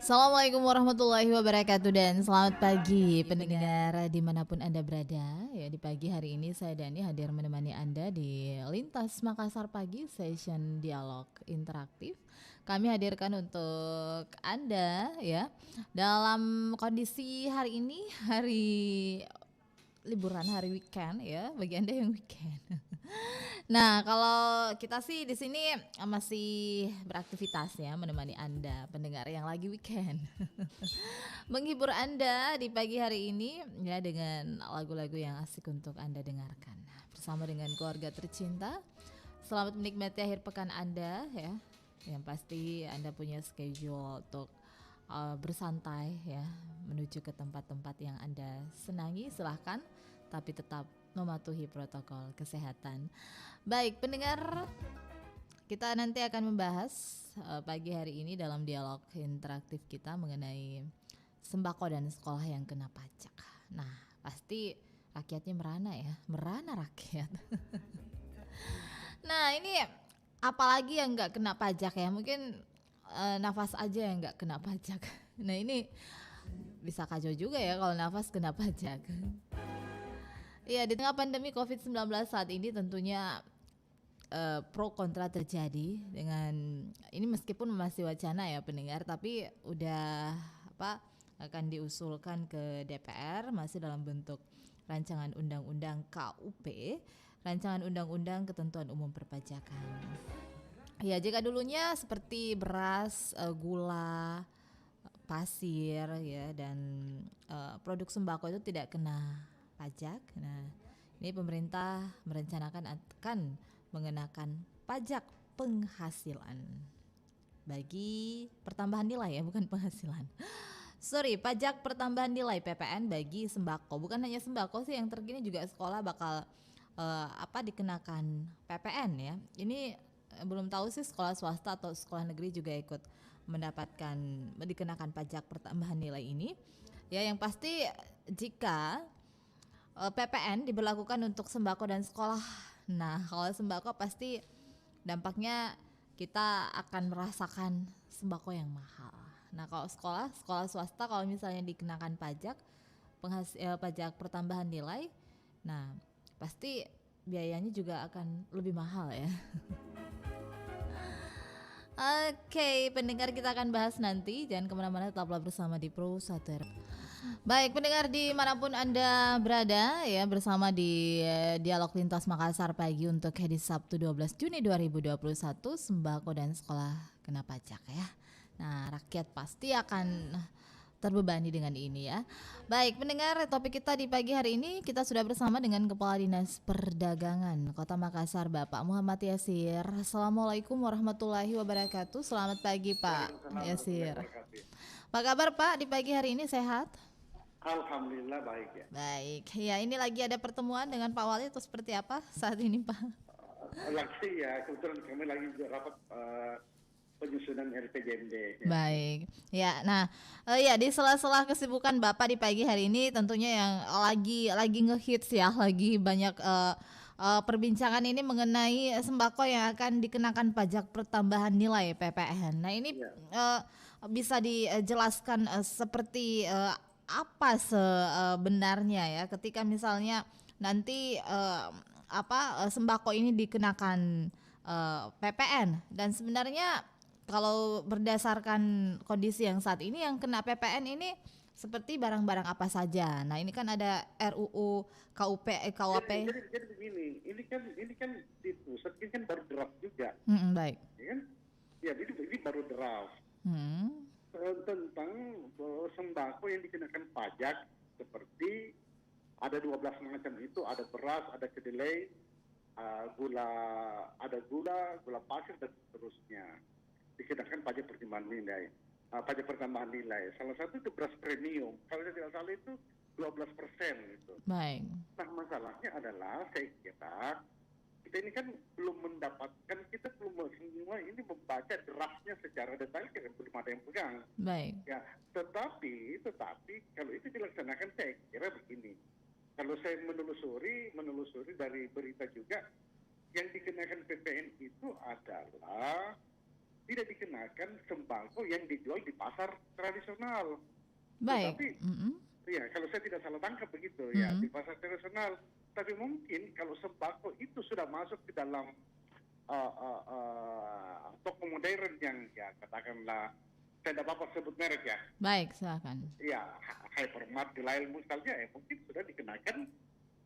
Assalamualaikum warahmatullahi wabarakatuh dan selamat pagi pendengar dimanapun Anda berada. Ya, di pagi hari ini saya Dani hadir menemani Anda di Lintas Makassar Pagi Session Dialog Interaktif. Kami hadirkan untuk Anda ya dalam kondisi hari ini hari liburan, hari weekend ya bagi Anda yang weekend. Nah, kalau kita sih di sini masih beraktivitas ya menemani Anda pendengar yang lagi weekend. Menghibur Anda di pagi hari ini ya dengan lagu-lagu yang asik untuk Anda dengarkan. Bersama dengan keluarga tercinta. Selamat menikmati akhir pekan Anda ya. Yang pasti Anda punya schedule untuk bersantai ya menuju ke tempat-tempat yang Anda senangi, silahkan tapi tetap mematuhi protokol kesehatan. Baik pendengar, kita nanti akan membahas pagi hari ini dalam dialog interaktif kita mengenai sembako dan sekolah yang kena pajak. Nah pasti rakyatnya merana ya, merana rakyat. Nah ini apalagi yang nggak kena pajak ya, mungkin nafas aja yang nggak kena pajak. Nah ini bisa kacau juga ya kalau nafas kena pajak. Iya, di tengah pandemi COVID-19 saat ini tentunya pro kontra terjadi dengan ini, meskipun masih wacana ya pendengar, tapi udah akan diusulkan ke DPR masih dalam bentuk rancangan undang-undang KUP, rancangan undang-undang ketentuan umum perpajakan. Ya, jika dulunya seperti beras, gula, pasir ya dan produk sembako itu tidak kena pajak. Nah, ini pemerintah merencanakan akan mengenakan pajak penghasilan bagi pertambahan nilai ya, bukan penghasilan. Sorry, pajak pertambahan nilai PPN bagi sembako. Bukan hanya sembako sih yang terkini, juga sekolah bakal dikenakan PPN ya. Ini belum tahu sih sekolah swasta atau sekolah negeri juga ikut mendapatkan dikenakan pajak pertambahan nilai ini. Ya, yang pasti jika PPN diberlakukan untuk sembako dan sekolah. Nah, kalau sembako pasti dampaknya kita akan merasakan sembako yang mahal. Nah, kalau sekolah swasta kalau misalnya dikenakan pajak pajak pertambahan nilai, nah pasti biayanya juga akan lebih mahal ya. Oke, pendengar, kita akan bahas nanti. Jangan kemana-mana, tetaplah bersama di Pro 1 RP. Baik pendengar dimanapun Anda berada ya, bersama di Dialog Lintas Makassar Pagi untuk edisi Sabtu 12 Juni 2021, sembako dan sekolah kena pajak ya. Nah rakyat pasti akan terbebani dengan ini ya. Baik pendengar, topik kita di pagi hari ini kita sudah bersama dengan Kepala Dinas Perdagangan Kota Makassar, Bapak Muhammad Yasir. Assalamualaikum warahmatullahi wabarakatuh. Selamat pagi Pak Yasir. Apa kabar Pak di pagi hari ini, sehat? Alhamdulillah baik ya. Baik, ya ini lagi ada pertemuan dengan Pak Wali atau seperti apa saat ini Pak? Lagi ya, kebetulan kami lagi rapat penyusunan RPJMD. Ya. Baik, ya. Nah, ya di sela-sela kesibukan Bapak di pagi hari ini, tentunya yang lagi ngehits ya, lagi banyak perbincangan ini mengenai sembako yang akan dikenakan pajak pertambahan nilai PPN. Nah, ini bisa dijelaskan seperti apa sebenarnya ya, ketika misalnya nanti sembako ini dikenakan PPN, dan sebenarnya kalau berdasarkan kondisi yang saat ini yang kena PPN ini seperti barang-barang apa saja. Nah, ini kan ada RUU KUP KUAP. Jadi begini, ini kan di pusat ini kan baru draft juga. Baik. Ya kan? Ya, ini baru draft. Tentang sembako yang dikenakan pajak, seperti ada 12 macam itu, ada beras, ada kedelai, gula pasir dan seterusnya. Dikenakan pajak pertambahan nilai. Salah satu itu beras premium. Kalau tidak salah itu 12% gitu. Baik. Nah masalahnya adalah saya kira kita ini kan belum mendapatkan, kita belum semua ini membaca draftnya secara detail, kan belum ada yang pegang. Baik. Ya, tetapi kalau itu dilaksanakan saya kira begini. Kalau saya menelusuri dari berita juga, yang dikenakan PPN itu adalah tidak dikenakan sembako yang dijual di pasar tradisional. Baik. Tetapi ya kalau saya tidak salah tangkap begitu ya di pasar tradisional. Tapi mungkin kalau sembako itu sudah masuk ke dalam toko modern yang ya katakanlah saya tidak apa-apa sebut merek ya. Baik, silakan. Ya hypermart di lain misalnya mungkin sudah dikenakan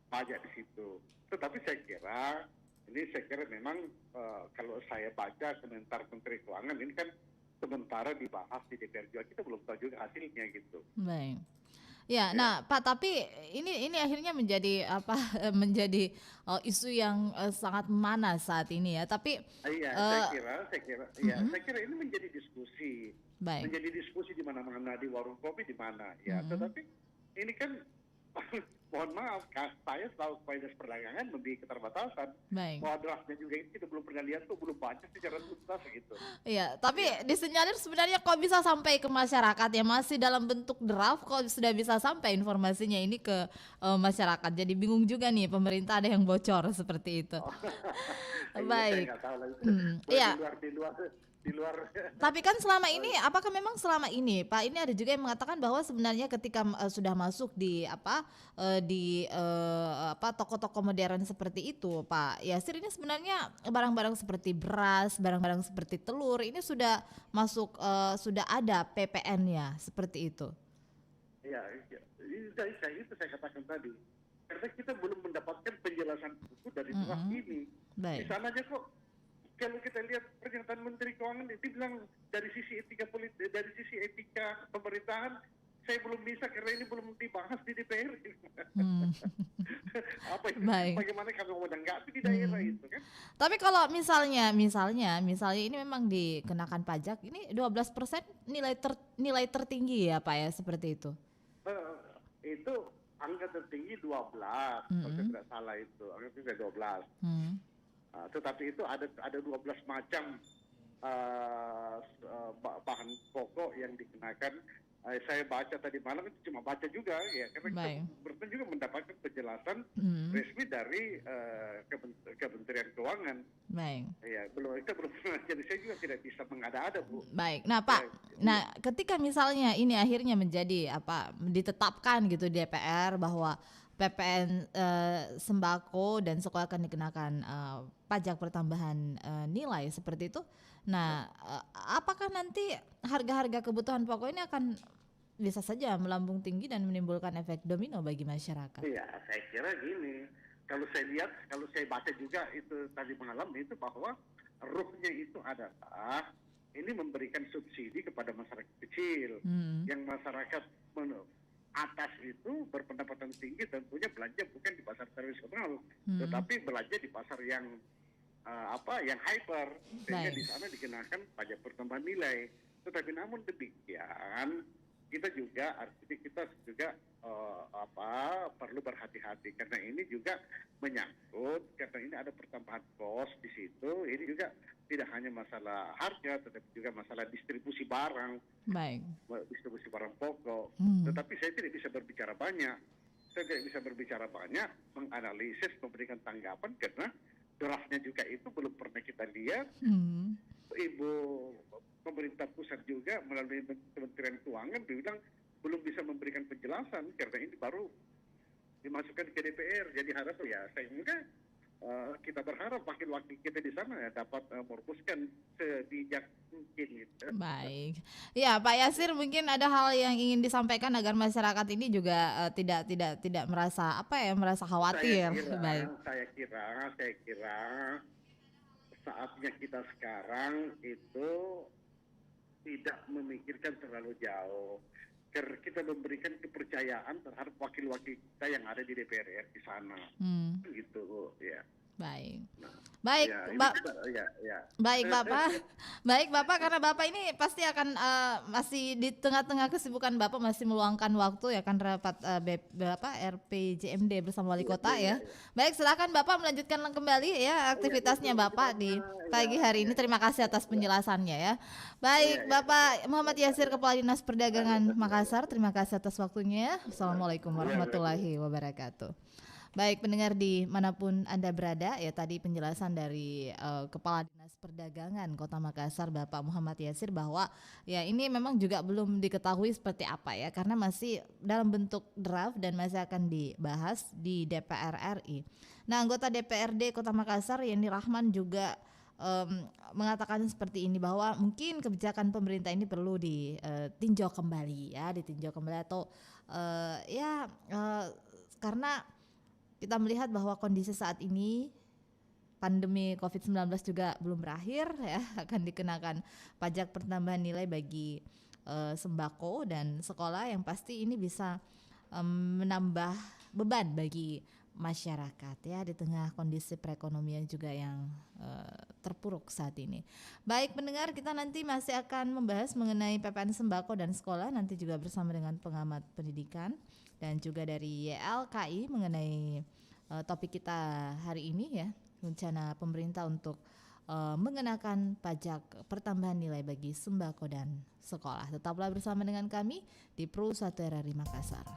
pajak di situ. Tetapi saya kira memang kalau saya baca komentar Menteri Keuangan ini kan sementara dibahas di DPR juga, kita belum tahu juga hasilnya gitu. Baik. Ya, nah Pak, tapi ini akhirnya menjadi menjadi isu yang sangat memanas saat ini ya. Tapi saya kira ini menjadi diskusi. Baik. Menjadi diskusi di mana-mana, di warung kopi di mana ya. Tetapi ini kan mohon maaf, saya selalu kepala Dinas Perdagangan memiliki keterbatasan. Baik. Bahwa draftnya juga ini kita belum pernah lihat tuh, belum baca secara tuntas gitu. Iya, tapi disinyalir sebenarnya kok bisa sampai ke masyarakat ya, masih dalam bentuk draft kok sudah bisa sampai informasinya ini ke masyarakat. Jadi bingung juga nih, pemerintah ada yang bocor seperti itu. Baik. Iya. Di luar. Tapi kan selama ini, apakah memang selama ini Pak, ini ada juga yang mengatakan bahwa sebenarnya ketika sudah masuk di toko-toko modern seperti itu Pak Yasir, ini sebenarnya barang-barang seperti beras, barang-barang seperti telur ini sudah masuk, sudah ada PPN-nya seperti itu. Ya, itu saya katakan tadi. Karena kita belum mendapatkan penjelasan buku dari draft ini. Baik. Di sana aja kok. Kalau kita lihat pernyataan Menteri Keuangan itu bilang dari sisi etika pemerintahan saya belum bisa karena ini belum dibahas di DPR. Bagaimana kalau menanggapi di daerah itu kan? Tapi kalau misalnya ini memang dikenakan pajak ini 12% nilai tertinggi ya Pak ya, seperti itu. Itu angka tertinggi 12 kalau saya tidak salah itu angka tertinggi 12. Tetapi itu ada 12 macam bahan pokok yang dikenakan. Saya baca tadi malam itu cuma baca juga ya karena kita juga mendapatkan penjelasan resmi dari Kementerian Keuangan. Baik. Ya belum jadi saya juga tidak bisa mengada-ada Bu. Baik. Nah Pak, ketika misalnya ini akhirnya menjadi ditetapkan gitu di DPR bahwa PPN sembako dan sekolah akan dikenakan pajak pertambahan nilai seperti itu. Nah, apakah nanti harga-harga kebutuhan pokok ini akan bisa saja melambung tinggi dan menimbulkan efek domino bagi masyarakat? Iya, saya kira gini. Kalau saya baca juga itu tadi malam itu bahwa ruhnya itu adalah ini memberikan subsidi kepada masyarakat kecil, yang masyarakat atas itu berpendapatan tinggi tentunya belanja bukan di pasar tradisional, tetapi belanja di pasar yang yang hyper, sehingga di sana dikenakan pajak pertambahan nilai. Tetapi namun demikian kita juga perlu berhati-hati karena ini juga menyangkut karena ini ada pertambahan kos di situ. Ini juga tidak hanya masalah harga, tetapi juga masalah distribusi barang, distribusi barang pokok. Tetapi saya tidak bisa berbicara banyak. Saya tidak bisa berbicara banyak, menganalisis, memberikan tanggapan karena draftnya juga itu belum pernah kita lihat. Ibu pemerintah pusat juga melalui Kementerian Keuangan bilang belum bisa memberikan penjelasan karena ini baru dimasukkan ke DPR. Jadi harap sehingga kita berharap wakil-wakil kita di sana dapat merumuskan sebijak mungkin gitu. Baik. Ya Pak Yasir, mungkin ada hal yang ingin disampaikan agar masyarakat ini juga tidak merasa merasa khawatir. Saya kira saatnya kita sekarang itu tidak memikirkan terlalu jauh. Karena kita memberikan kepercayaan terhadap wakil-wakil kita yang ada di DPR di sana, gitu ya. Baik, baik Bapak, karena Bapak ini pasti akan masih di tengah-tengah kesibukan Bapak masih meluangkan waktu ya kan rapat RPJMD bersama Wali Kota ya. Baik, silakan Bapak melanjutkan kembali ya aktivitasnya Bapak di pagi hari ini. Terima kasih atas penjelasannya ya. Baik, Bapak Muhammad Yasir, Kepala Dinas Perdagangan Makassar, terima kasih atas waktunya. Assalamualaikum warahmatullahi wabarakatuh. Baik pendengar di manapun Anda berada, ya tadi penjelasan dari Kepala Dinas Perdagangan Kota Makassar Bapak Muhammad Yasir bahwa ya ini memang juga belum diketahui seperti apa ya, karena masih dalam bentuk draft dan masih akan dibahas di DPR RI. Nah, anggota DPRD Kota Makassar Yani Rahman juga mengatakan seperti ini bahwa mungkin kebijakan pemerintah ini perlu ditinjau kembali ya, atau karena kita melihat bahwa kondisi saat ini pandemi COVID-19 juga belum berakhir ya, akan dikenakan pajak pertambahan nilai bagi sembako dan sekolah yang pasti ini bisa menambah beban bagi masyarakat ya di tengah kondisi perekonomian juga yang terpuruk saat ini. Baik pendengar, kita nanti masih akan membahas mengenai PPN sembako dan sekolah, nanti juga bersama dengan pengamat pendidikan dan juga dari YLKI mengenai topik kita hari ini ya, rencana pemerintah untuk mengenakan pajak pertambahan nilai bagi sembako dan sekolah. Tetaplah bersama dengan kami di Pro 1 RRI Makassar.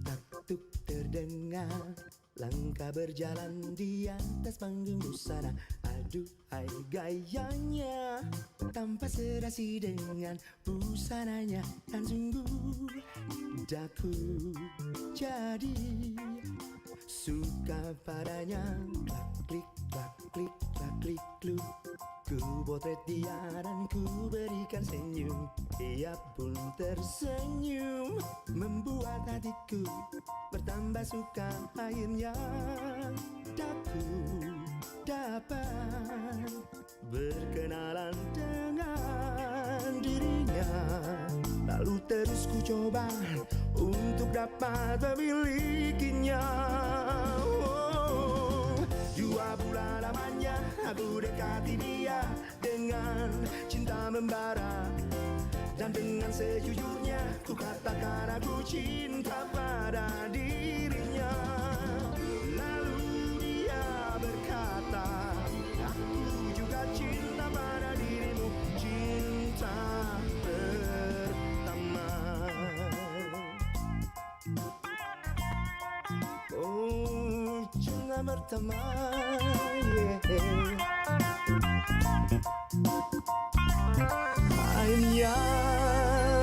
Tak-tuk terdengar langkah berjalan di atas panggung busana. Aduhai gayanya, tanpa serasi dengan busananya, dan sungguh daku jadi suka padanya. Klik klak klik klak klik kluk, ku potret dia dan ku berikan senyum. Ia pun tersenyum, membuat hatiku bertambah suka. Akhirnya daku dapat berkenalan dengan dirinya. Lalu terus ku coba untuk dapat memilikinya. Oh, 2 bulan lamanya aku dekati dia dengan cinta membara. Dan dengan sejujurnya ku katakan aku cinta pada dirinya. Lalu dia berkata, aku juga cinta pada dirimu, cinta pertama. Oh, cinta pertama, akhirnya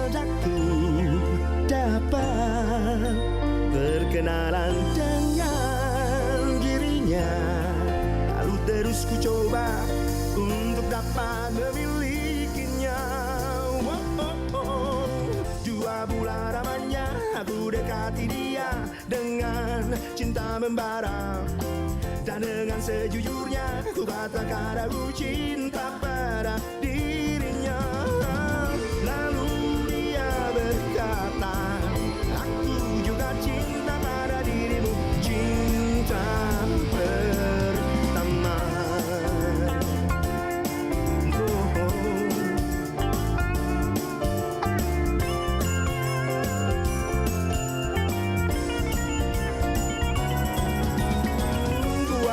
aku dapat berkenalan dengan dirinya. Lalu terus ku coba untuk dapat memilikinya. 2 bulan lamanya aku dekati dia dengan cinta membara. Dan dengan sejujurnya ku katakan aku cinta pada dirinya. Lalu dia berkata, aku juga cinta pada dirimu, cinta pertama.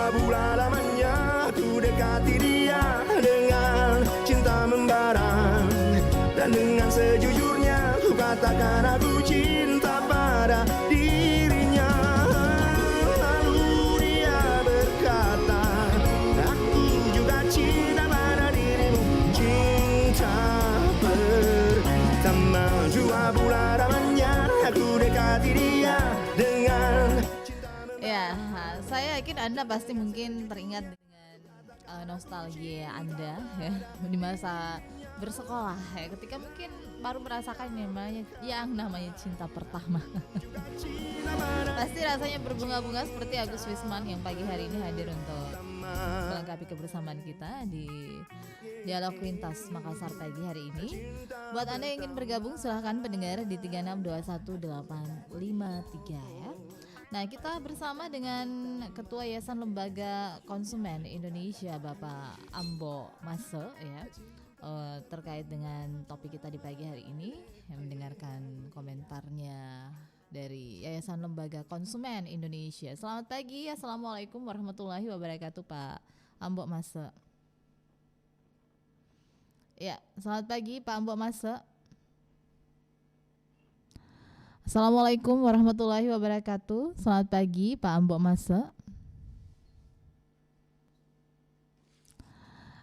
Bulan lamanya aku dekati dia dengan cinta membara. Dan dengan sejujurnya ku katakan aku cinta pada dirinya. Lalu dia berkata, aku juga cinta pada dirimu, cinta pertama. 2 bulan lamanya aku dekati dia dengan Ya, saya yakin Anda pasti mungkin teringat dengan nostalgia Anda ya di masa bersekolah ya, ketika mungkin baru merasakan yang namanya cinta pertama. Pasti rasanya berbunga-bunga seperti Agus Wisman yang pagi hari ini hadir untuk melengkapi kebersamaan kita di Dialog Lintas Makassar pagi hari ini. Buat Anda yang ingin bergabung silahkan pendengar di 3621853 ya. Nah, kita bersama dengan Ketua Yayasan Lembaga Konsumen Indonesia Bapak Ambo Mase ya, terkait dengan topik kita di pagi hari ini, yang mendengarkan komentarnya dari Yayasan Lembaga Konsumen Indonesia. Selamat pagi, Assalamualaikum warahmatullahi wabarakatuh Pak Ambo Mase. Ya, selamat pagi Pak Ambo Mase. Assalamualaikum warahmatullahi wabarakatuh. Selamat pagi Pak Ambok Mase.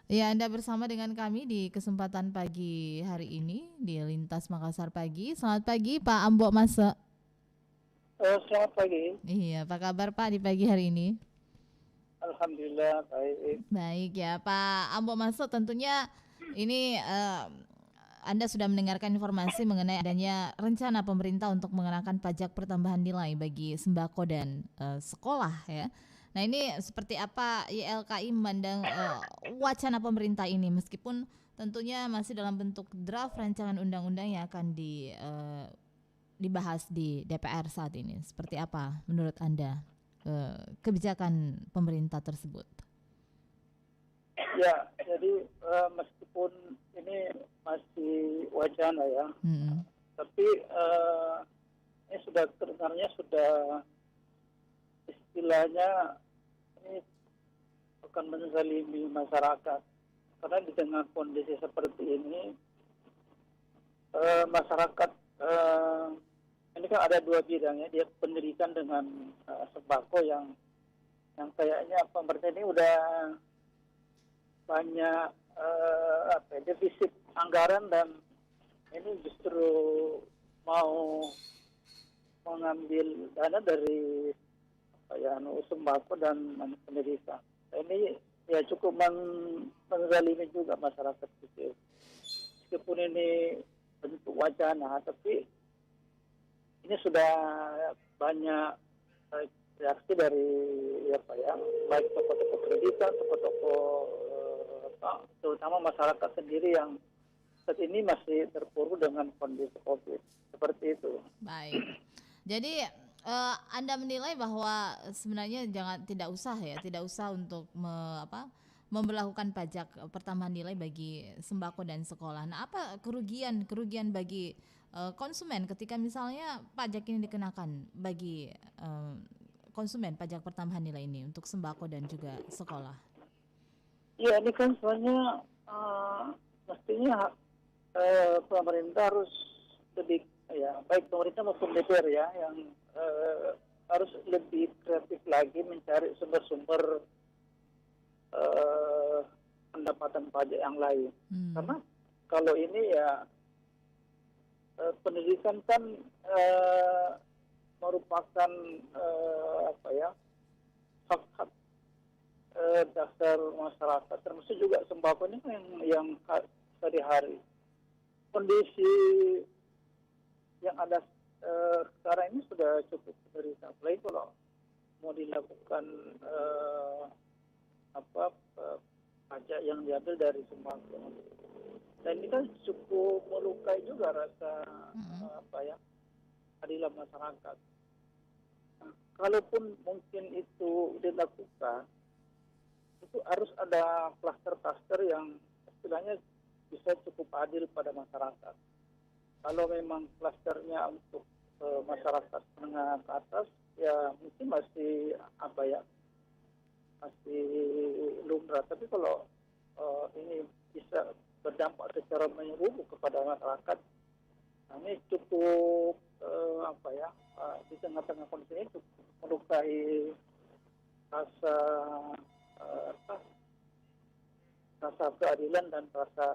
Ya, Anda bersama dengan kami di kesempatan pagi hari ini di Lintas Makassar Pagi. Selamat pagi Pak Ambok Mase. Selamat pagi. Iya, apa kabar Pak di pagi hari ini? Alhamdulillah baik. Baik ya Pak Ambok Mase, tentunya ini Anda sudah mendengarkan informasi mengenai adanya rencana pemerintah untuk mengenakan pajak pertambahan nilai bagi sembako dan sekolah ya. Nah, ini seperti apa YLKI memandang wacana pemerintah ini, meskipun tentunya masih dalam bentuk draft rancangan undang-undang yang akan dibahas di DPR saat ini. Seperti apa menurut Anda kebijakan pemerintah tersebut? Ya, jadi meskipun ini masih wacana ya, tapi ini sudah sebenarnya sudah istilahnya ini akan menzalimi masyarakat, karena di tengah kondisi seperti ini masyarakat ini kan ada dua bidang ya, dia pendidikan dengan sembako yang kayaknya pemerintah ini udah banyak defisit anggaran, dan ini justru mau mengambil dana dari sembako dan pendidikan. Ini ya cukup menzalimi juga masyarakat kecil. Meskipun ini bentuk wacana, tapi ini sudah banyak reaksi dari baik tokoh-tokoh pendidikan, tokoh-tokoh terutama masyarakat sendiri yang saat ini masih terpuruk dengan kondisi COVID seperti itu. Baik. Jadi Anda menilai bahwa sebenarnya tidak usah untuk memberlakukan pajak pertambahan nilai bagi sembako dan sekolah. Nah, apa kerugian bagi konsumen ketika misalnya pajak ini dikenakan bagi konsumen, pajak pertambahan nilai ini untuk sembako dan juga sekolah? Ya, ini kan sebenarnya mestinya pemerintah harus lebih baik pemerintah maupun DPR ya, yang harus lebih kreatif lagi mencari sumber-sumber pendapatan pajak yang lain. Karena kalau ini ya pendidikan kan merupakan hak dasar masyarakat, termasuk juga sembako ini yang sehari-hari. Kondisi yang ada sekarang ini sudah cukup menderita, apalagi kalau mau dilakukan pajak yang diambil dari sembako. Dan ini kan cukup melukai juga rasa keadilan masyarakat. Nah, kalaupun mungkin itu dilakukan, itu harus ada klaster-klaster yang istilahnya bisa cukup adil pada masyarakat. Kalau memang klasternya untuk masyarakat menengah ke atas, ya mungkin masih masih lumrah. Tapi kalau ini bisa berdampak secara menyeluruh kepada masyarakat, nah ini cukup di tengah-tengah kondisi ini cukup melukai rasa keadilan dan rasa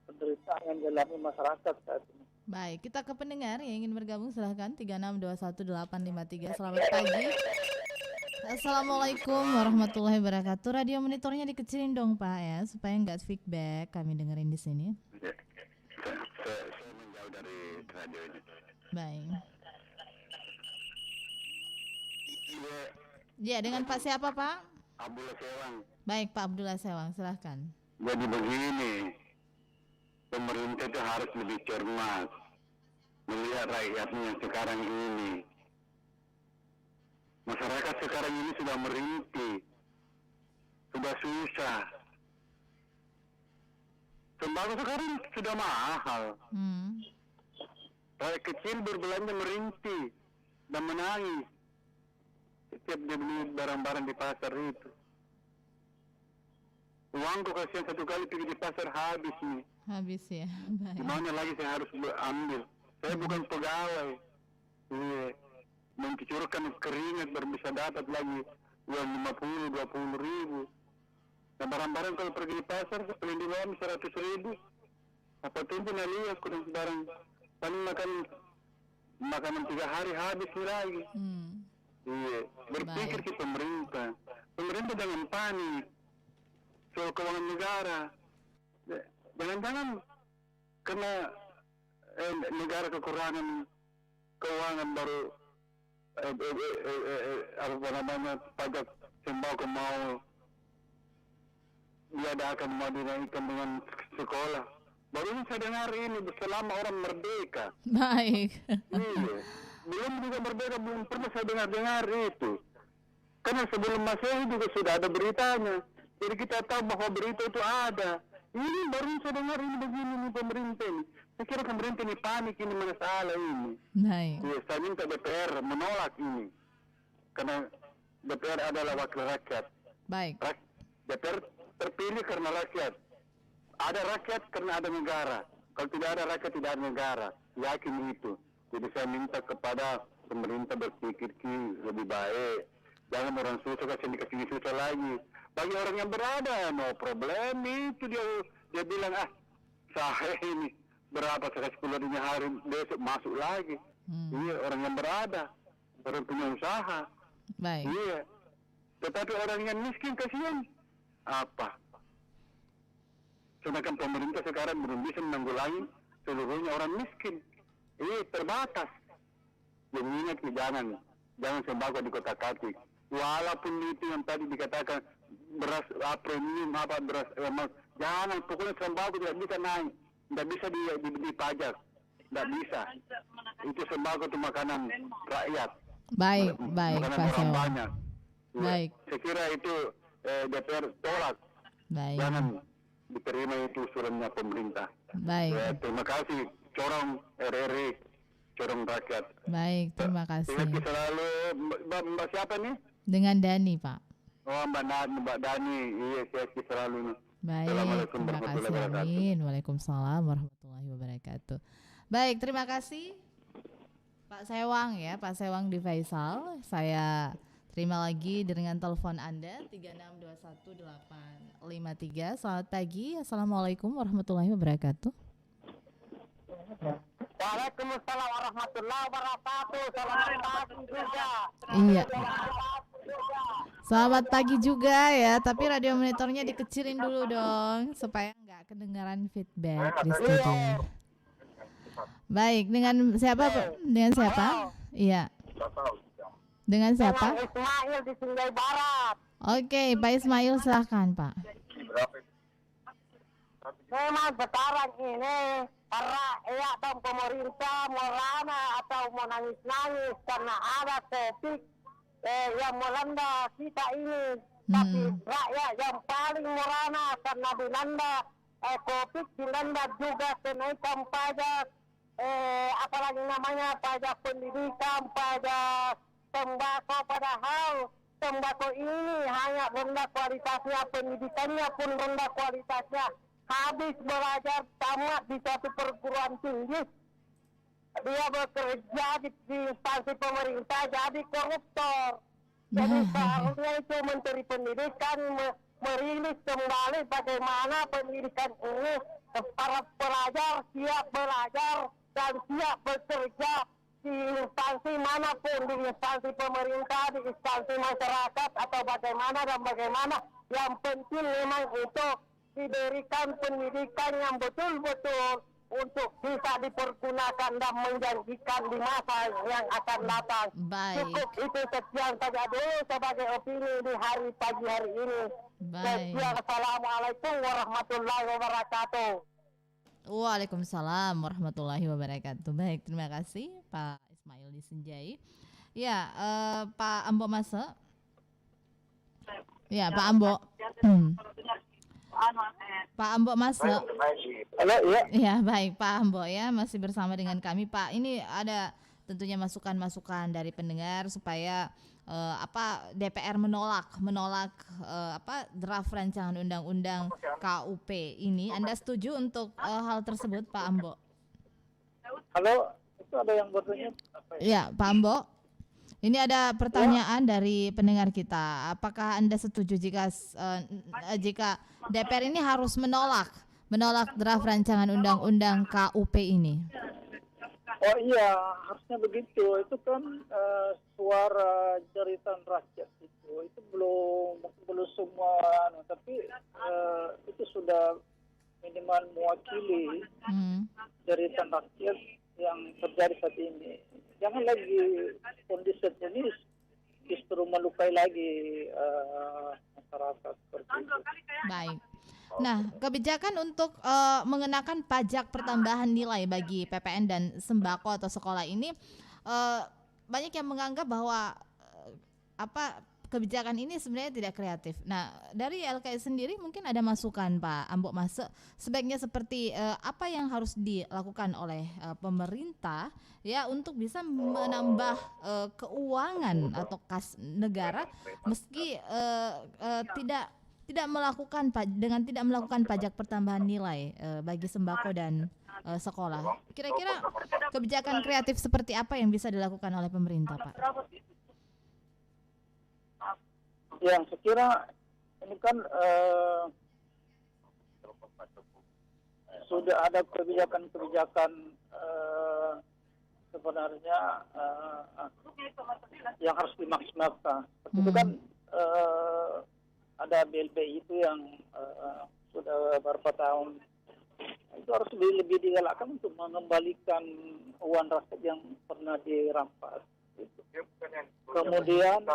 penderitaan yang dialami masyarakat saat ini. Baik, kita ke pendengar yang ingin bergabung, silahkan 3621853. Selamat pagi. Assalamualaikum warahmatullahi wabarakatuh. Radio monitornya dikecilin dong Pak ya, supaya nggak feedback kami dengerin di sini. Saya menjauh dari radio ini. Baik. Ya, dengan Pak siapa Pak? Abdullah Sewang. Baik Pak Abdullah Sewang, silahkan. Jadi begini, pemerintah itu harus lebih cermat melihat rakyatnya yang sekarang ini. Masyarakat sekarang ini sudah merintih, sudah susah. Sembako sekarang sudah mahal. Rakyat kecil berbelanja merintih dan menangis setiap dia beli barang-barang di pasar itu. Uangku kasihan satu kali pergi di pasar habis nih. Habis ya. Baik. Gimana lagi saya harus ambil? Saya bukan pegawai. Iya, mencucurkan keringat baru bisa dapat lagi uang 50-20 ribu. Nah barang-barang kalau pergi di pasar beli di bawah 100 ribu, apa tuh lihat kurang barang paling makanan 3 hari habis lagi. Iya, berpikir ke pemerintah jangan panik soal keuangan negara. Jangan-jangan karena negara kekurangan keuangan baru apa namanya pajak sembako mau diadakan mau dinaikkan dengan sekolah. Baru ini saya dengar ini selama orang merdeka. Baik. Iya, belum juga merdeka belum pernah saya dengar itu. Karena sebelum Masehi juga sudah ada beritanya. Jadi kita tahu bahwa berita itu ada. Ini baru saya dengar ini begini nih pemerintah ini. Saya kira pemerintah ini panik ini masalah ini. Baik. Ya, saya minta DPR menolak ini. Karena DPR adalah wakil rakyat. Baik. DPR terpilih karena rakyat. Ada rakyat karena ada negara. Kalau tidak ada rakyat tidak ada negara. Yakin itu. Jadi saya minta kepada pemerintah berpikir lebih baik. Jangan orang susah kasih susah lagi. Bagi orang yang berada, no problem itu dia bilang saya ini berapa saya kasih 10 hari besok masuk lagi. Iya, orang yang berada, orang punya usaha. Baik. Iya. Tetapi orang yang miskin kasihan apa? Sedangkan pemerintah sekarang belum bisa menanggulangi seluruhnya orang miskin. Ini terbatas. Jadi ingat jangan sembako di kotak-katik. Walaupun itu yang tadi dikatakan beras premium beras jangan, pokoknya sembako tidak bisa naik, tidak bisa dipajak, tidak bisa. Itu sembako itu makanan rakyat. Baik, makanan Pak orang Sewang. banyak. Baik. Saya kira itu DPR tolak. Baik. Jangan diterima itu usulannya pemerintah. Baik. Terima kasih, corong RRI, corong rakyat. Baik, terima kasih. Ingat selalu Mbak siapa nih? Dengan Dani, Pak. Oh, Mbak Dani, iya saya selalu nih. Baik, Assalamualaikum terima warahmatullahi kasih. wabarakatuh. Amin. Waalaikumsalam warahmatullahi wabarakatuh. Baik, terima kasih Pak Sewang ya, Pak Sewang di Faisal. Saya terima lagi dengan telepon Anda 3621853. Selamat pagi. Assalamualaikum warahmatullahi wabarakatuh. Waalaikumsalam warahmatullahi wabarakatuh. Selamat pagi juga. Iya. Selamat pagi juga ya, tapi radio monitornya dikecilin dulu dong supaya nggak kedengaran feedback di studio. Baik, dengan siapa Pak? Dengan siapa? Iya. Dengan siapa? Dengan Ismail di Sungai Barat. Oke, Pak Ismail silahkan Pak. Memang sekarang ini para dan pemerintah mau lana atau mau nangis-nangis karena ada topik yang melanda kita ini. Tapi rakyat yang paling merana karena dilanda COVID, dilanda juga kenaikan pajak, apalagi namanya pajak pendidikan, pajak tembakau, padahal tembakau ini hanya rendah kualitasnya, pendidikannya pun rendah kualitasnya. Habis belajar tamat di satu perguruan tinggi, dia bekerja di instansi pemerintah jadi koruptor. Jadi seharusnya itu Menteri Pendidikan merilis kembali bagaimana pendidikan ini para pelajar siap belajar dan siap bekerja di instansi manapun, di instansi pemerintah, di instansi masyarakat atau bagaimana dan bagaimana. Yang penting memang itu diberikan pendidikan yang betul-betul untuk bisa dipergunakan dan menjanjikan di masa yang akan datang. Baik. Cukup itu sekian saja dulu sebagai opini di pagi hari ini. Baik. Sekian, Assalamualaikum warahmatullahi wabarakatuh. Waalaikumsalam warahmatullahi wabarakatuh. Baik, terima kasih Pak Ismail di Senjai. Ya, Pak Ambo Mase. Ya, Pak Ambo. Pak Ambo Mase. Halo, iya. Ya, baik Pak Ambo ya, masih bersama dengan kami Pak. Ini ada tentunya masukan-masukan dari pendengar supaya DPR menolak draft rancangan undang-undang KUP ini. Anda setuju untuk hal tersebut Pak Ambo? Halo, itu ada yang bertanya apa ya? Ya, Pak Ambo. Ini ada pertanyaan dari pendengar kita. Apakah Anda setuju jika DPR ini harus menolak draft rancangan undang-undang KUP ini? Oh iya, harusnya begitu. Itu kan suara jeritan rakyat itu belum semua, tapi itu sudah minimal mewakili jeritan rakyat yang terjadi saat ini. Jangan lagi kondisi ini justru melukai lagi masyarakat seperti itu. Baik. Nah, kebijakan untuk mengenakan pajak pertambahan nilai bagi PPN dan sembako atau sekolah ini banyak yang menganggap bahwa kebijakan ini sebenarnya tidak kreatif. Nah, dari LKS sendiri mungkin ada masukan Pak Ambo Mas, sebaiknya seperti apa yang harus dilakukan oleh pemerintah ya untuk bisa menambah keuangan atau kas negara meski tidak melakukan pajak pertambahan nilai bagi sembako dan sekolah. Kira-kira kebijakan kreatif seperti apa yang bisa dilakukan oleh pemerintah, Pak? Yang saya kira ini kan sudah ada kebijakan-kebijakan sebenarnya yang harus dimaksimalkan. Itu kan ada BLPI itu yang sudah beberapa tahun itu harus lebih digalakkan untuk mengembalikan uang rakyat yang pernah dirampas. Kemudian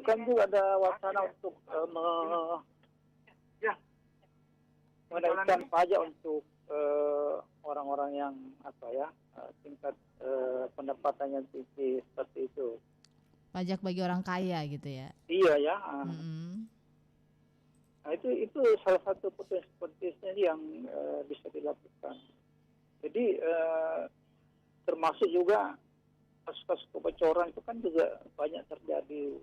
kan juga ada wacana untuk menaikkan pajak untuk orang-orang yang tingkat pendapatannya tinggi seperti itu. Pajak bagi orang kaya gitu ya? Iya ya. Nah, itu salah satu potensi yang bisa dilakukan. Jadi termasuk juga kasus-kasus kebocoran itu kan juga banyak terjadi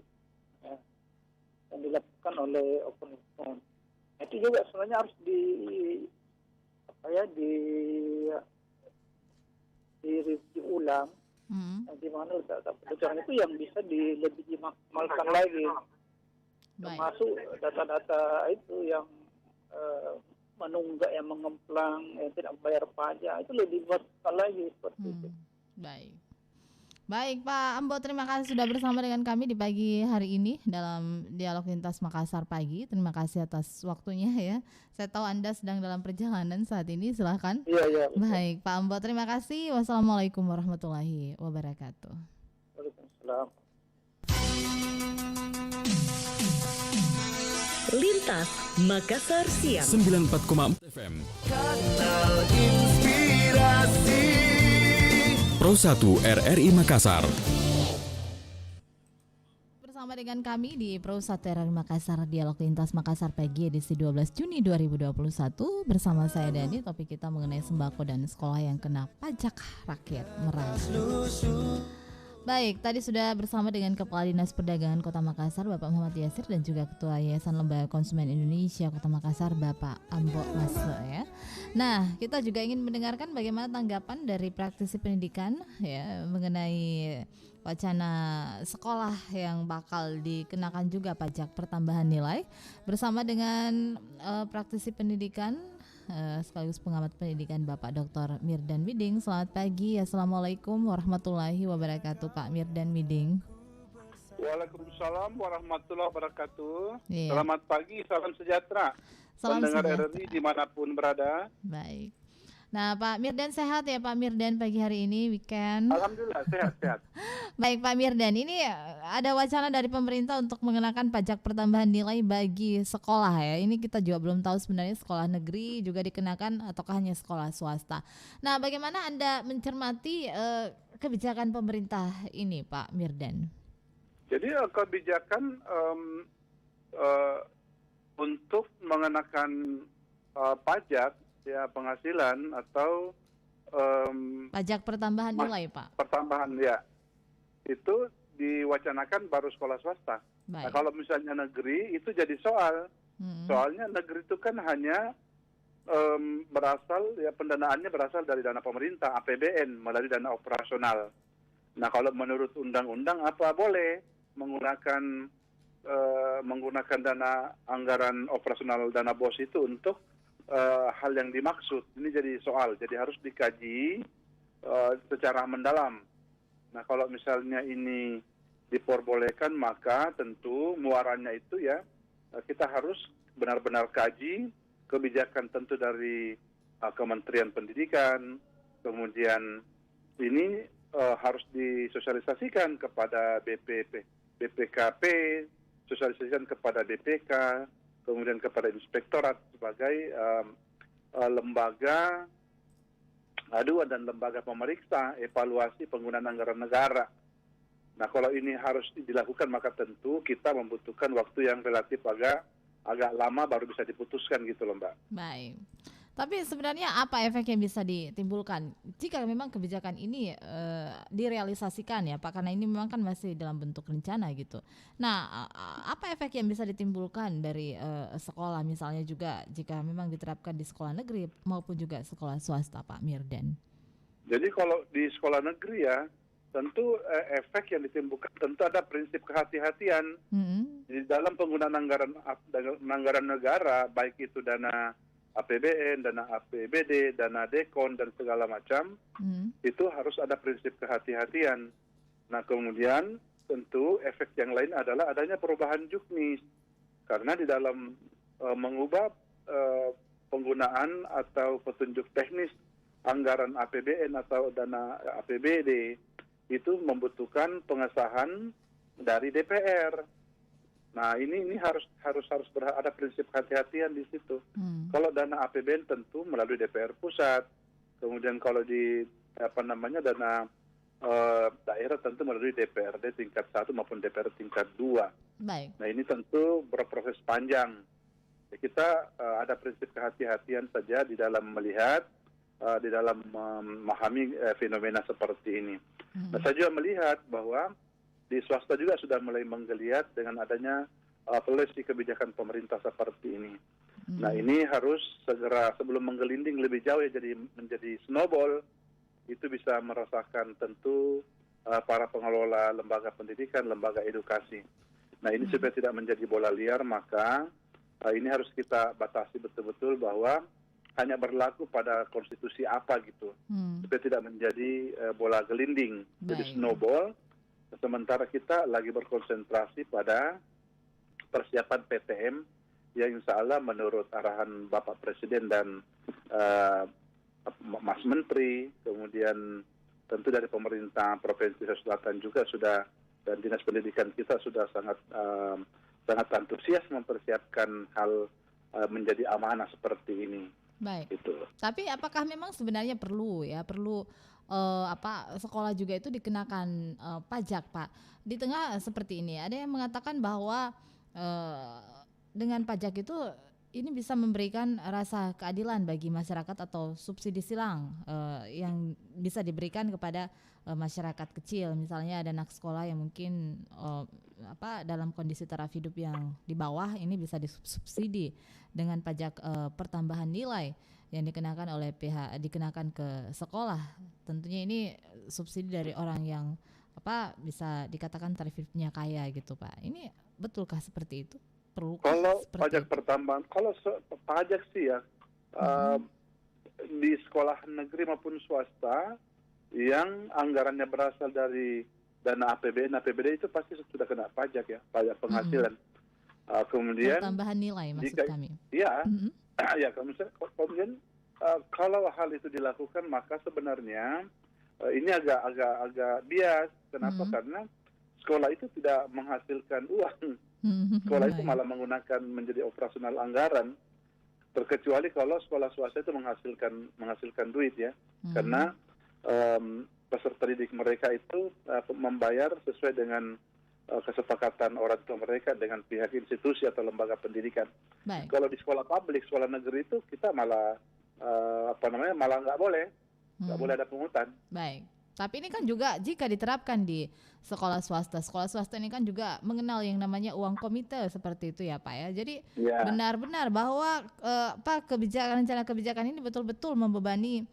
yang dilakukan oleh oknum. Itu juga sebenarnya harus di review ulang, di mana data kebocoran itu yang bisa lebih dimaksimalkan lagi. Termasuk data-data itu yang menunggak, yang mengemplang, yang tidak membayar pajak, itu lebih dimaksimalkan lagi seperti itu. Baik Pak Ambo, terima kasih sudah bersama dengan kami di pagi hari ini dalam Dialog Lintas Makassar pagi. Terima kasih atas waktunya ya. Saya tahu Anda sedang dalam perjalanan saat ini, silakan. Iya. Baik Pak Ambo, terima kasih. Wassalamualaikum warahmatullahi wabarakatuh. Waalaikumsalam. Lintas Makassar Siang 94,4 FM Kanal Inspirasi Pro 1 RRI Makassar. Bersama dengan kami di Pro 1 RRI Makassar, Dialog Lintas Makassar pagi edisi 12 Juni 2021. Bersama saya Dani, topik kita mengenai sembako dan sekolah yang kena pajak rakyat merana. Baik, tadi sudah bersama dengan Kepala Dinas Perdagangan Kota Makassar Bapak Muhammad Yasir dan juga Ketua Yayasan Lembaga Konsumen Indonesia Kota Makassar Bapak Ambo Mas ya. Nah, kita juga ingin mendengarkan bagaimana tanggapan dari praktisi pendidikan ya mengenai wacana sekolah yang bakal dikenakan juga pajak pertambahan nilai bersama dengan praktisi pendidikan sekaligus pengamat pendidikan Bapak Dr. Mirdan Widing. Selamat pagi, Assalamualaikum warahmatullahi wabarakatuh Pak Mirdan Widing. Waalaikumsalam warahmatullahi wabarakatuh. Iya. Selamat pagi, salam sejahtera. Salam pendengar sejahtera. RRI dimanapun berada. Baik. Nah Pak Mirdan sehat ya Pak Mirdan pagi hari ini weekend? Alhamdulillah sehat-sehat. Baik Pak Mirdan, ini ada wacana dari pemerintah untuk mengenakan pajak pertambahan nilai bagi sekolah ya. Ini kita juga belum tahu sebenarnya sekolah negeri juga dikenakan ataukah hanya sekolah swasta. Nah bagaimana Anda mencermati kebijakan pemerintah ini Pak Mirdan? Jadi kebijakan untuk mengenakan pajak ya penghasilan atau pajak pertambahan nilai Pak. Pertambahan ya. Itu diwacanakan baru sekolah swasta. Baik. Nah, kalau misalnya negeri itu jadi soal. Soalnya negeri itu kan hanya berasal ya pendanaannya berasal dari dana pemerintah APBN melalui dana operasional. Nah, kalau menurut undang-undang apa boleh menggunakan dana anggaran operasional dana BOS itu untuk hal yang dimaksud. Ini jadi soal, jadi harus dikaji secara mendalam. Nah, kalau misalnya ini diperbolehkan, maka tentu muaranya itu ya kita harus benar-benar kaji kebijakan tentu dari Kementerian Pendidikan, kemudian ini harus disosialisasikan kepada BPKP, sosialisasikan kepada BPK, kemudian kepada Inspektorat sebagai lembaga aduan dan lembaga pemeriksa evaluasi penggunaan anggaran negara. Nah, kalau ini harus dilakukan, maka tentu kita membutuhkan waktu yang relatif agak lama baru bisa diputuskan gitu loh, Mbak. Baik. Tapi sebenarnya apa efek yang bisa ditimbulkan jika memang kebijakan ini direalisasikan ya Pak, karena ini memang kan masih dalam bentuk rencana gitu. Nah, apa efek yang bisa ditimbulkan dari sekolah misalnya juga jika memang diterapkan di sekolah negeri maupun juga sekolah swasta, Pak Mirdan? Jadi kalau di sekolah negeri ya, tentu efek yang ditimbulkan tentu ada prinsip kehati-hatian di dalam penggunaan anggaran negara, baik itu dana APBN, dana APBD, dana Dekon dan segala macam, itu harus ada prinsip kehati-hatian. Nah, kemudian tentu efek yang lain adalah adanya perubahan juknis, karena di dalam mengubah penggunaan atau petunjuk teknis anggaran APBN atau dana APBD itu membutuhkan pengesahan dari DPR. Nah, ini harus ada prinsip hati-hatian di situ. Kalau dana APBN tentu melalui DPR pusat, kemudian kalau di dana daerah tentu melalui DPRD tingkat 1 maupun DPR tingkat 2. Baik. Nah, ini tentu berproses panjang. Ya, kita ada prinsip kehati-hatian saja di dalam melihat, di dalam memahami fenomena seperti ini. Nah, saya juga melihat bahwa di swasta juga sudah mulai menggeliat dengan adanya polisi kebijakan pemerintah seperti ini. Nah, ini harus segera sebelum menggelinding lebih jauh ya, jadi menjadi snowball, itu bisa merasakan tentu para pengelola lembaga pendidikan, lembaga edukasi. Nah, ini supaya tidak menjadi bola liar, maka ini harus kita batasi betul-betul bahwa hanya berlaku pada konstitusi apa gitu, supaya tidak menjadi bola gelinding, jadi snowball. Sementara kita lagi berkonsentrasi pada persiapan PTM yang insya Allah menurut arahan Bapak Presiden dan Mas Menteri, kemudian tentu dari pemerintah Provinsi Sulawesi Selatan juga sudah, dan Dinas Pendidikan kita sudah sangat antusias mempersiapkan hal menjadi amanah seperti ini. Baik. Gitu. Tapi apakah memang sebenarnya perlu sekolah juga itu dikenakan pajak, Pak? Di tengah seperti ini ada yang mengatakan bahwa dengan pajak itu ini bisa memberikan rasa keadilan bagi masyarakat atau subsidi silang yang bisa diberikan kepada masyarakat kecil. Misalnya ada anak sekolah yang mungkin dalam kondisi taraf hidup yang di bawah, ini bisa disubsidi dengan pajak pertambahan nilai yang dikenakan ke sekolah. Tentunya ini subsidi dari orang yang bisa dikatakan taraf hidupnya kaya gitu, Pak. Ini betulkah seperti itu? Kalau pajak pertambahan, kalau pajak sih ya di sekolah negeri maupun swasta yang anggarannya berasal dari dana APBN, APBD itu pasti sudah kena pajak ya, pajak penghasilan. Kemudian tambahan nilai maksud kami. Iya, ya kemudian kalau hal itu dilakukan maka sebenarnya ini agak bias. Kenapa? Karena sekolah itu tidak menghasilkan uang. Sekolah itu malah menggunakan menjadi operasional anggaran, terkecuali kalau sekolah swasta itu menghasilkan duit ya, karena peserta didik mereka itu membayar sesuai dengan kesepakatan orang tua mereka dengan pihak institusi atau lembaga pendidikan. Baik. Kalau di sekolah publik, sekolah negeri itu kita malah malah nggak boleh ada pungutan. Baik. Tapi ini kan juga jika diterapkan di sekolah swasta ini kan juga mengenal yang namanya uang komite seperti itu ya Pak ya. Jadi benar-benar bahwa rencana kebijakan ini betul-betul membebani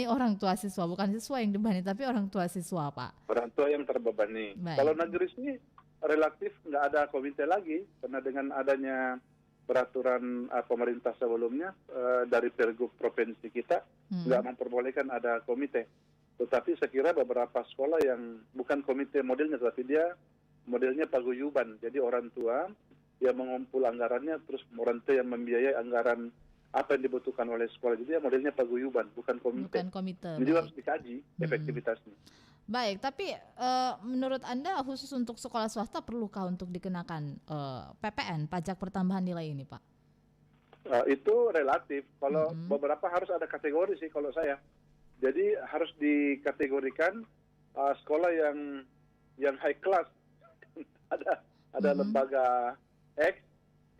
orang tua siswa, bukan siswa yang dibebani tapi orang tua siswa Pak. Orang tua yang terbebani. Kalau negeri sini relatif nggak ada komite lagi karena dengan adanya peraturan pemerintah sebelumnya dari Pergub provinsi kita nggak memperbolehkan ada komite. Tetapi saya kira beberapa sekolah yang bukan komite modelnya, tapi dia modelnya paguyuban. Jadi orang tua yang mengumpul anggarannya, terus orang tua yang membiayai anggaran apa yang dibutuhkan oleh sekolah. Jadi ya modelnya paguyuban, bukan komite. Jadi harus dikaji efektivitasnya. Baik, tapi menurut Anda khusus untuk sekolah swasta perlukah untuk dikenakan PPN, pajak pertambahan nilai ini Pak? Itu relatif. Kalau beberapa harus ada kategori sih kalau saya. Jadi harus dikategorikan sekolah yang high class. ada lembaga X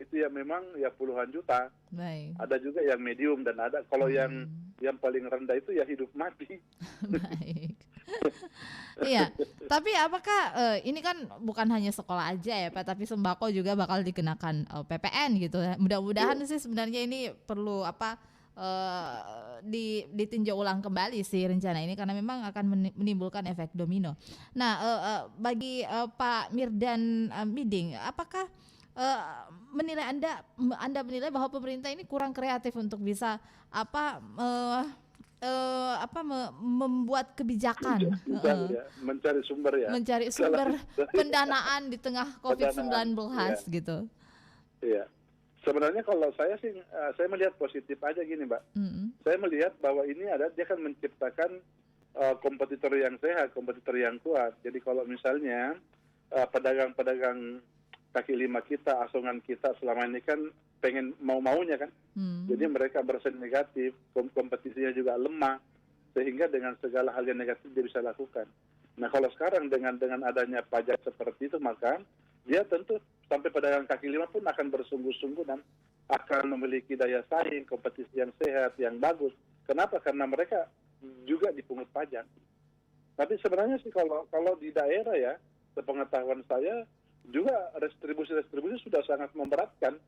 itu ya memang ya puluhan juta. Baik. Ada juga yang medium dan ada kalau yang paling rendah itu ya hidup mati. Baik. Iya, tapi apakah ini kan bukan hanya sekolah aja ya Pak, tapi sembako juga bakal dikenakan PPN gitu ya. Mudah-mudahan sih sebenarnya ini perlu ditinjau ulang kembali sih rencana ini karena memang akan menimbulkan efek domino. Nah, bagi Pak Mirdan Miding, apakah Anda menilai bahwa pemerintah ini kurang kreatif untuk bisa membuat kebijakan, mencari sumber pendanaan di tengah COVID-19 gitu. Iya. Sebenarnya kalau saya sih, saya melihat positif aja gini, Mbak. Saya melihat bahwa ini dia akan menciptakan kompetitor yang sehat, kompetitor yang kuat. Jadi kalau misalnya pedagang-pedagang kaki lima kita, asongan kita selama ini kan pengen mau-maunya kan. Jadi mereka bersaing negatif, kompetisinya juga lemah, sehingga dengan segala hal yang negatif dia bisa lakukan. Nah kalau sekarang dengan adanya pajak seperti itu, maka dia tentu sampai pedagang kaki lima pun akan bersungguh-sungguh dan akan memiliki daya saing, kompetisi yang sehat, yang bagus. Kenapa? Karena mereka juga dipungut pajak. Tapi sebenarnya sih kalau di daerah ya, sepengetahuan saya juga restribusi sudah sangat memberatkan.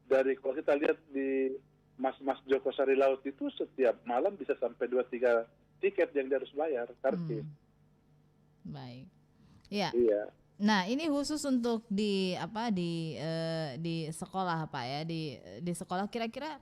Dari kalau kita lihat di Mas Joko Sari Laut itu setiap malam bisa sampai 2-3 tiket yang dia harus bayar karcis. Baik. Iya. Nah, ini khusus untuk di sekolah Pak ya, di sekolah kira-kira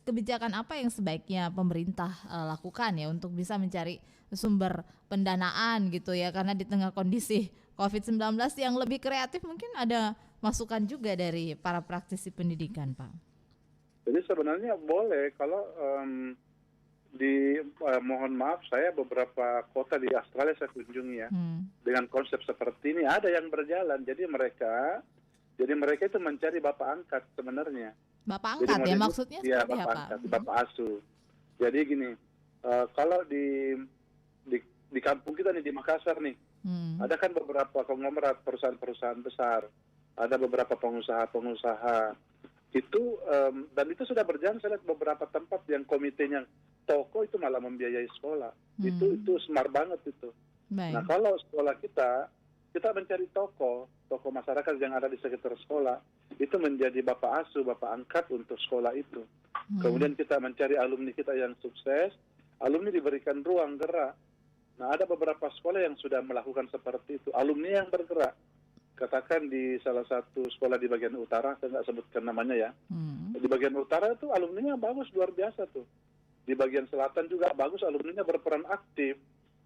kebijakan apa yang sebaiknya pemerintah lakukan ya untuk bisa mencari sumber pendanaan gitu ya, karena di tengah kondisi COVID-19 yang lebih kreatif mungkin ada masukan juga dari para praktisi pendidikan Pak. Jadi sebenarnya boleh kalau mohon maaf saya beberapa kota di Australia saya kunjungi ya dengan konsep seperti ini ada yang berjalan. Jadi mereka itu mencari bapak angkat sebenarnya. Bapak angkat ya maksudnya seperti bapak apa? Angkat, bapak asuh. Jadi gini, kalau di kampung kita nih di Makassar nih ada kan beberapa konglomerat perusahaan-perusahaan besar, ada beberapa pengusaha-pengusaha itu dan itu sudah berjalan. Saya lihat beberapa tempat yang komitenya toko itu malah membiayai sekolah. Itu smart banget itu. Baik. Nah kalau sekolah kita mencari toko masyarakat yang ada di sekitar sekolah itu menjadi bapak asuh, bapak angkat untuk sekolah itu. Kemudian kita mencari alumni kita yang sukses, alumni diberikan ruang gerak. Nah ada beberapa sekolah yang sudah melakukan seperti itu, alumni yang bergerak. Katakan di salah satu sekolah di bagian utara, saya nggak sebutkan namanya ya. Di bagian utara itu alumninya bagus, luar biasa tuh. Di bagian selatan juga bagus, alumninya berperan aktif.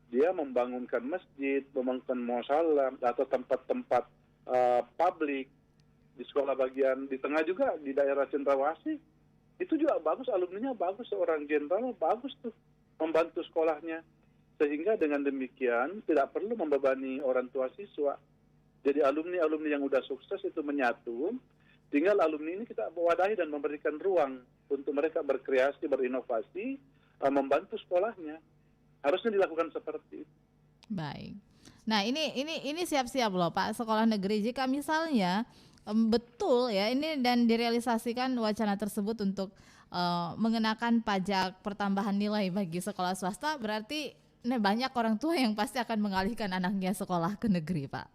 Dia membangunkan masjid, membangunkan musola atau tempat-tempat publik. Di sekolah bagian di tengah juga, di daerah Cendrawasih, itu juga bagus, alumninya bagus, seorang jenderal bagus tuh membantu sekolahnya. Sehingga dengan demikian tidak perlu membebani orang tua siswa. Jadi alumni-alumni yang udah sukses itu menyatu, tinggal alumni ini kita wadahi dan memberikan ruang untuk mereka berkreasi, berinovasi, membantu sekolahnya. Harusnya dilakukan seperti itu. Baik. Nah ini siap-siap loh Pak, sekolah negeri jika misalnya betul ya ini dan direalisasikan wacana tersebut untuk mengenakan pajak pertambahan nilai bagi sekolah swasta, berarti banyak orang tua yang pasti akan mengalihkan anaknya sekolah ke negeri, Pak.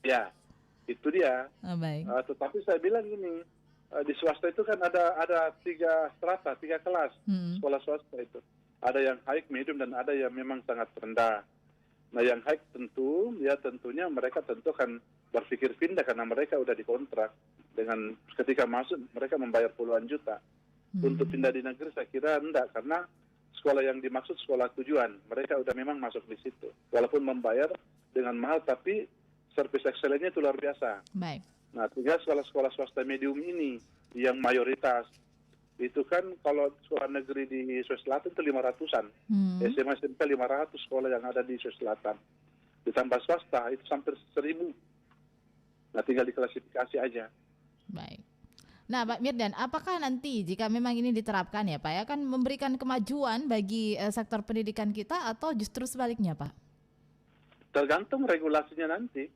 Ya, itu dia. Baik. Tetapi saya bilang gini, di swasta itu kan ada 3 strata, 3 kelas sekolah swasta itu. Ada yang high, medium, dan ada yang memang sangat rendah. Nah, yang high tentunya mereka tentu kan berpikir pindah karena mereka udah dikontrak dengan ketika masuk mereka membayar puluhan juta. Untuk pindah di negeri saya kira enggak, karena sekolah yang dimaksud sekolah tujuan, mereka udah memang masuk di situ. Walaupun membayar dengan mahal, tapi service excellence-nya itu luar biasa. Baik. Nah, tiga sekolah-sekolah swasta medium ini yang mayoritas itu kan kalau sekolah negeri di Sulawesi Selatan itu 500-an. SMA SMP 500 sekolah yang ada di Sulawesi Selatan. Ditambah swasta itu hampir 1.000. Nah, tinggal diklasifikasi aja. Baik. Nah, Pak Mirdan, apakah nanti jika memang ini diterapkan ya Pak, ya akan memberikan kemajuan bagi sektor pendidikan kita atau justru sebaliknya Pak? Tergantung regulasinya nanti.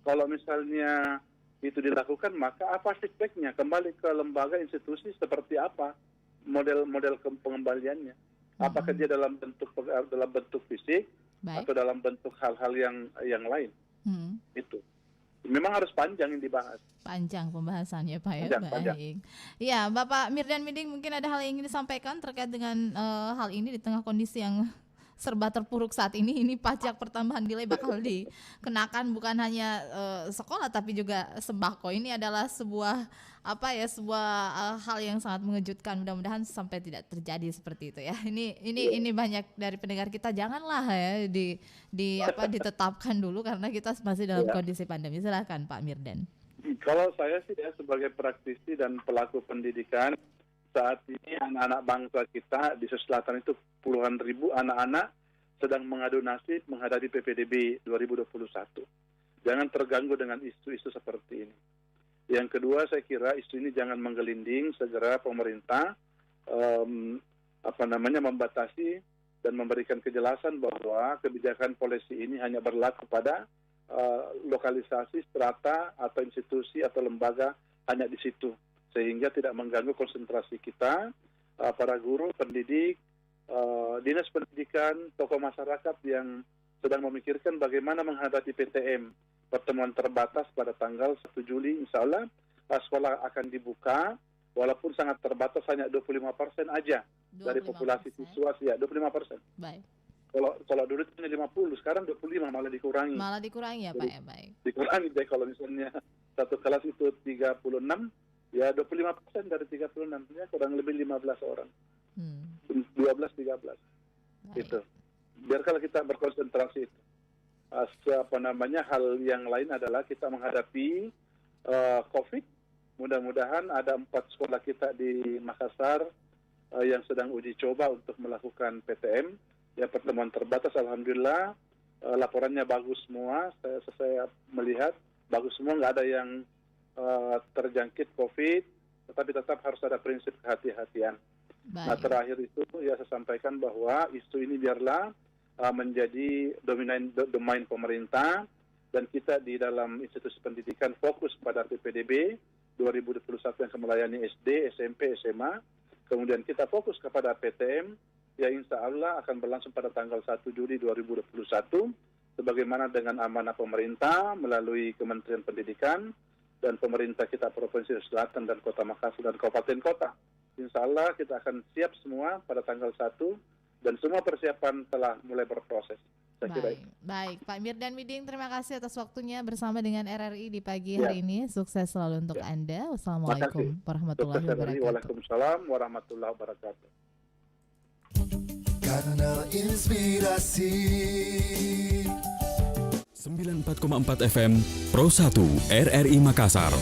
Kalau misalnya itu dilakukan, maka apa feedbacknya? Kembali ke lembaga institusi seperti apa model pengembaliannya? Apakah dia dalam bentuk fisik atau dalam bentuk hal-hal yang lain? Itu. Memang harus panjang yang dibahas. Panjang pembahasannya Pak ya. Panjang. Ya, Bapak Mirdan Miding, mungkin ada hal yang ingin disampaikan terkait dengan hal ini di tengah kondisi yang serba terpuruk saat ini. Ini pajak pertambahan nilai bakal dikenakan bukan hanya sekolah tapi juga sembako. Ini adalah sebuah hal yang sangat mengejutkan. Mudah-mudahan sampai tidak terjadi seperti itu ya. Ini banyak dari pendengar kita, janganlah ya ditetapkan dulu karena kita masih dalam kondisi pandemi. Silakan Pak Mirdan. Kalau saya sih ya sebagai praktisi dan pelaku pendidikan, saat ini anak-anak bangsa kita di Sulawesi Selatan itu puluhan ribu anak-anak sedang mengadu nasib menghadapi PPDB 2021. Jangan terganggu dengan isu-isu seperti ini. Yang kedua, saya kira isu ini jangan menggelinding, segera pemerintah membatasi dan memberikan kejelasan bahwa kebijakan polisi ini hanya berlaku pada lokalisasi, strata atau institusi atau lembaga hanya di situ, sehingga tidak mengganggu konsentrasi kita, para guru, pendidik, dinas pendidikan, tokoh masyarakat yang sedang memikirkan bagaimana menghadapi PTM, pertemuan terbatas pada tanggal 1 Juli, insya Allah sekolah akan dibuka, walaupun sangat terbatas, hanya 25% aja 25%. Dari populasi siswa, ya 25%. Baik. Kalau dulu itu 50, sekarang 25 malah dikurangi. Malah dikurangi ya Pak ya, baik. Dikurangi deh, kalau misalnya satu kelas itu 36, ya 25% dari 36, ya kurang lebih 15 orang. 12-13. Itu. Biarkanlah kita berkonsentrasi itu. Hal yang lain adalah kita menghadapi COVID. Mudah-mudahan ada 4 sekolah kita di Makassar yang sedang uji coba untuk melakukan PTM. Ya, pertemuan terbatas, alhamdulillah laporannya bagus semua. Saya melihat bagus semua, nggak ada yang terjangkit COVID, tetapi tetap harus ada prinsip kehati-hatian. Nah, terakhir itu ya saya sampaikan bahwa isu ini biarlah menjadi domain pemerintah, dan kita di dalam institusi pendidikan fokus pada PPDB 2021 yang akan melayani SD, SMP, SMA. Kemudian kita fokus kepada PTM, ya insya Allah akan berlangsung pada tanggal 1 Juli 2021, sebagaimana dengan amanah pemerintah melalui Kementerian Pendidikan dan pemerintah kita Provinsi Selatan dan Kota Makassar dan Kabupaten Kota. Insya Allah kita akan siap semua pada tanggal 1 dan semua persiapan telah mulai berproses. Baik, Pak Mirdan Miding, terima kasih atas waktunya bersama dengan RRI di pagi hari ini. Sukses selalu untuk Anda. Wassalamualaikum warahmatullahi wabarakatuh. Waalaikumsalam warahmatullahi wabarakatuh. Kanal Inspirasi 94,4 FM Pro 1 RRI Makassar.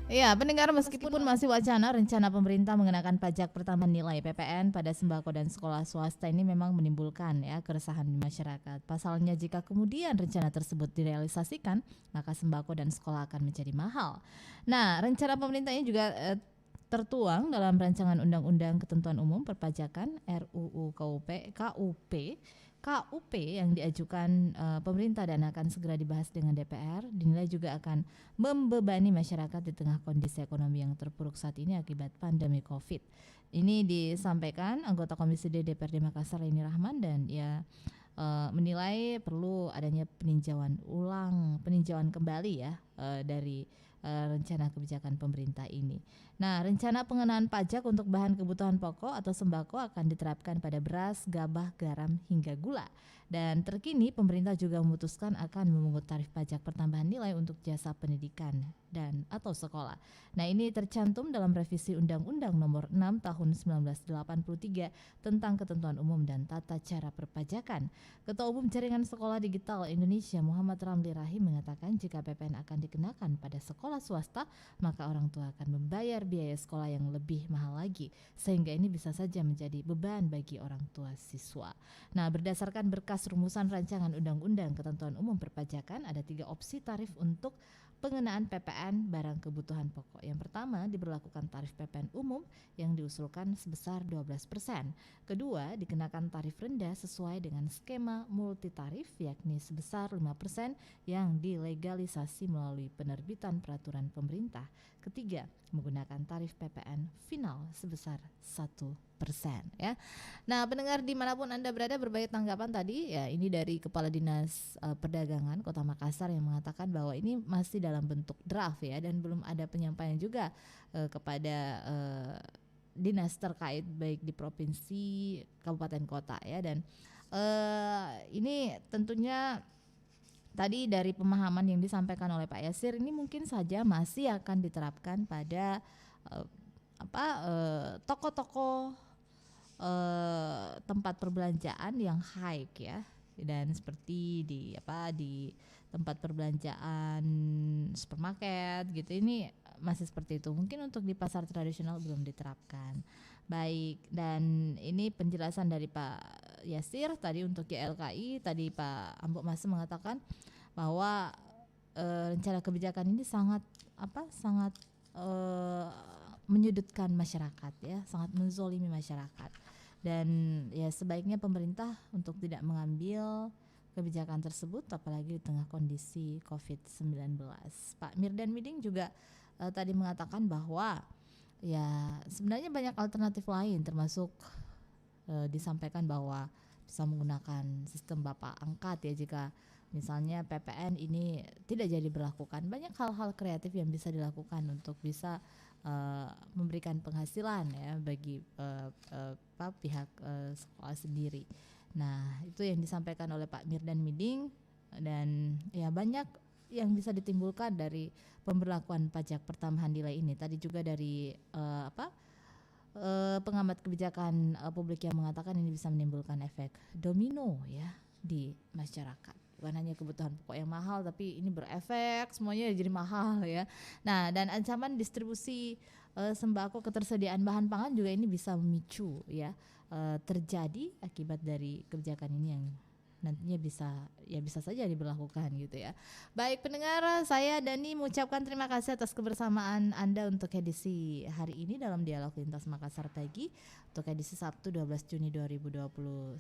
Ya, pendengar, meskipun masih wacana rencana pemerintah mengenakan pajak pertambahan nilai PPN pada sembako dan sekolah swasta ini memang menimbulkan keresahan di masyarakat. Pasalnya jika kemudian rencana tersebut direalisasikan, maka sembako dan sekolah akan menjadi mahal. Nah, rencana pemerintah ini juga tertuang dalam rancangan Undang-Undang Ketentuan Umum Perpajakan RUU KUP KUP yang diajukan pemerintah dan akan segera dibahas dengan DPR dinilai juga akan membebani masyarakat di tengah kondisi ekonomi yang terpuruk saat ini akibat pandemi COVID. Ini disampaikan anggota Komisi D DPRD Makassar Leni Rahman, dan ia menilai perlu adanya peninjauan kembali ya dari rencana kebijakan pemerintah ini. Nah, rencana pengenaan pajak untuk bahan kebutuhan pokok atau sembako akan diterapkan pada beras, gabah, garam, hingga gula. Dan terkini pemerintah juga memutuskan akan memungut tarif pajak pertambahan nilai untuk jasa pendidikan dan atau sekolah. Nah, ini tercantum dalam revisi Undang-Undang Nomor 6 Tahun 1983 tentang Ketentuan Umum dan Tata Cara Perpajakan. Ketua Umum Jaringan Sekolah Digital Indonesia Muhammad Ramli Rahim mengatakan jika PPN akan dikenakan pada sekolah swasta, maka orang tua akan membayar biaya sekolah yang lebih mahal lagi, sehingga ini bisa saja menjadi beban bagi orang tua siswa. Nah, berdasarkan berkas rumusan rancangan Undang-Undang Ketentuan Umum Perpajakan, ada 3 opsi tarif untuk pengenaan PPN barang kebutuhan pokok. Yang pertama, diberlakukan tarif PPN umum yang diusulkan sebesar 12%. Kedua, dikenakan tarif rendah sesuai dengan skema multitarif yakni sebesar 5% yang dilegalisasi melalui penerbitan peraturan pemerintah. Ketiga, menggunakan tarif PPN final sebesar 1%. Ya. Nah, pendengar dimanapun Anda berada, berbagai tanggapan tadi ya, ini dari Kepala Dinas Perdagangan Kota Makassar yang mengatakan bahwa ini masih dalam bentuk draft ya, dan belum ada penyampaian juga kepada dinas terkait baik di provinsi, kabupaten, kota ya. Dan ini tentunya tadi dari pemahaman yang disampaikan oleh Pak Yasir, ini mungkin saja masih akan diterapkan pada toko-toko tempat perbelanjaan yang high ya, dan seperti di tempat perbelanjaan supermarket gitu, ini masih seperti itu. Mungkin untuk di pasar tradisional belum diterapkan. Baik, dan ini penjelasan dari Pak Yasir tadi untuk YLKI. Tadi Pak Ambok Mas mengatakan bahwa rencana kebijakan ini sangat menyudutkan masyarakat ya, sangat menzolimi masyarakat. Dan ya sebaiknya pemerintah untuk tidak mengambil kebijakan tersebut apalagi di tengah kondisi COVID-19. Pak Mirdan Miding juga tadi mengatakan bahwa ya sebenarnya banyak alternatif lain, termasuk disampaikan bahwa bisa menggunakan sistem bapak angkat ya jika misalnya PPN ini tidak jadi berlakukan. Banyak hal-hal kreatif yang bisa dilakukan untuk bisa memberikan penghasilan ya bagi pihak sekolah sendiri. Nah, itu yang disampaikan oleh Pak Mirdan Miding, dan ya banyak yang bisa ditimbulkan dari pemberlakuan pajak pertambahan nilai ini. Tadi juga dari pengamat kebijakan publik yang mengatakan ini bisa menimbulkan efek domino ya di masyarakat. Bukan hanya kebutuhan pokok yang mahal, tapi ini berefek semuanya jadi mahal ya. Nah, dan ancaman distribusi sembako, ketersediaan bahan pangan juga ini bisa memicu ya terjadi akibat dari kebijakan ini yang nantinya bisa saja diberlakukan gitu ya. Baik pendengar, saya Dani mengucapkan terima kasih atas kebersamaan Anda untuk edisi hari ini dalam Dialog Lintas Makassar Pagi untuk edisi Sabtu 12 Juni 2021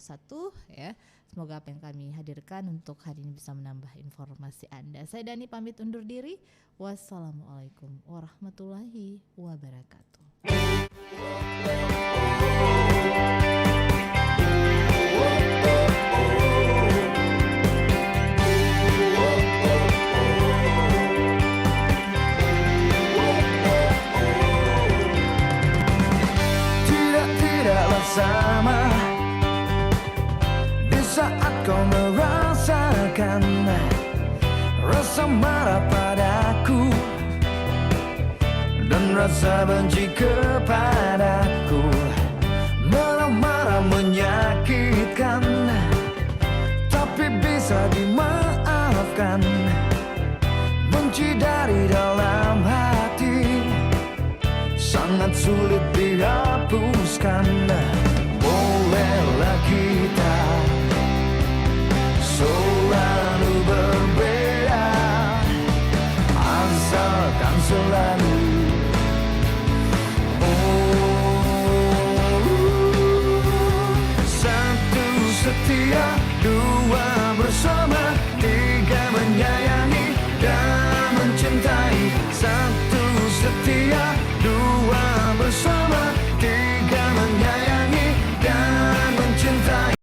ya. Semoga apa yang kami hadirkan untuk hari ini bisa menambah informasi Anda. Saya Dani pamit undur diri. Wassalamualaikum warahmatullahi wabarakatuh. Sama di saat kau merasakan rasa marah padaku dan rasa benci kepadaku. Marah-marah menyakitkan, tapi bisa dimaafkan. Benci dari dalam